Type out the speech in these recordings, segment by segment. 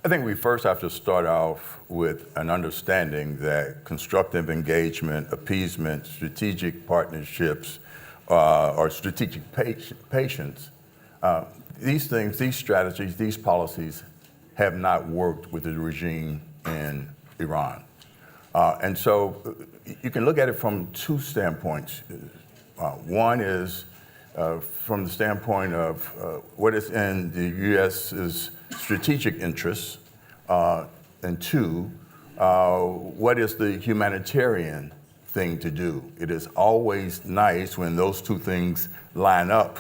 I think we first have to start off with an understanding that constructive engagement, appeasement, strategic partnerships, or strategic patience, these things, these strategies, these policies have not worked with the regime in Iran. And so you can look at it from two standpoints. One is from the standpoint of what is in the U.S.'s strategic interests, and two, what is the humanitarian thing to do? It is always nice when those two things line up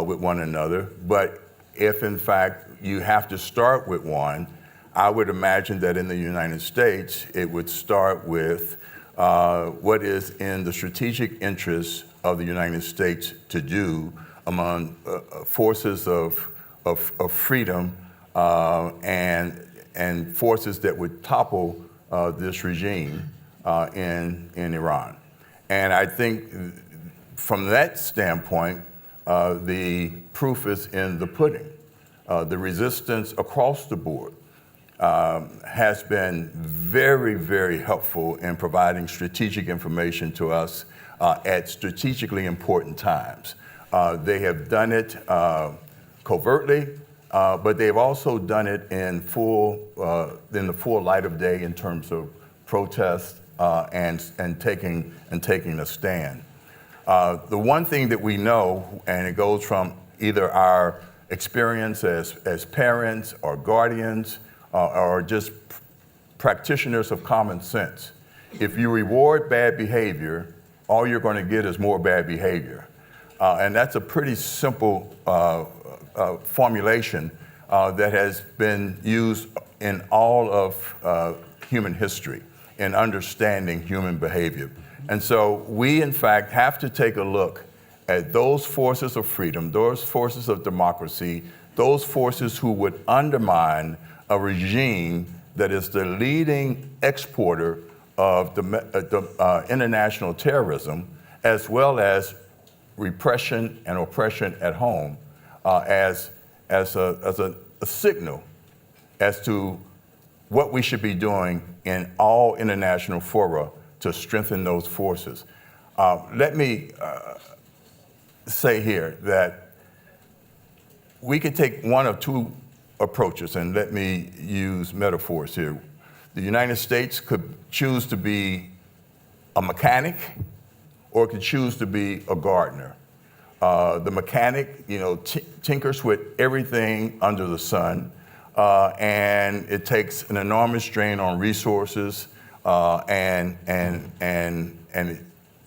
with one another, but if in fact you have to start with one, I would imagine that in the United States, it would start with what is in the strategic interests of the United States to do among forces of freedom and forces that would topple this regime in Iran. And I think from that standpoint, the proof is in the pudding. The resistance across the board has been very, very helpful in providing strategic information to us at strategically important times. They have done it covertly, but they've also done it in the full light of day in terms of protest and taking a stand. The one thing that we know, and it goes from either our experience as parents or guardians or just practitioners of common sense, if you reward bad behavior, all you're going to get is more bad behavior. And that's a pretty simple formulation that has been used in all of human history in understanding human behavior. And so we, in fact, have to take a look at those forces of freedom, those forces of democracy, those forces who would undermine a regime that is the leading exporter of international terrorism, as well as repression and oppression at home, as a signal as to what we should be doing in all international fora to strengthen those forces. Let me say here that we could take one of two approaches, and let me use metaphors here. The United States could choose to be a mechanic, or it could choose to be a gardener. The mechanic, tinkers with everything under the sun, and it takes an enormous drain on resources, and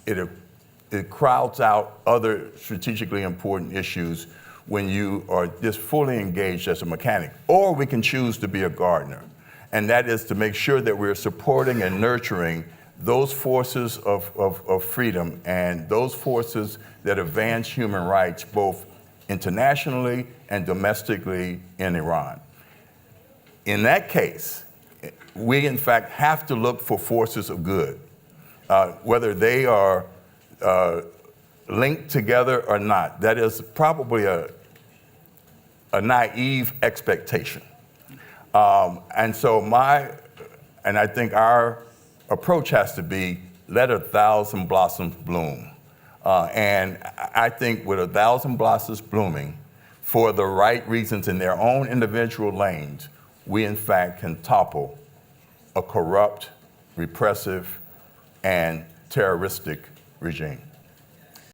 it crowds out other strategically important issues when you are just fully engaged as a mechanic. Or we can choose to be a gardener, and that is to make sure that we're supporting and nurturing those forces of freedom and those forces that advance human rights both internationally and domestically in Iran. In that case, we in fact have to look for forces of good, whether they are linked together or not. That is probably a naive expectation. And I think our approach has to be, let 1,000 blossoms bloom. And I think with 1,000 blossoms blooming for the right reasons in their own individual lanes, we in fact can topple a corrupt, repressive, and terroristic regime.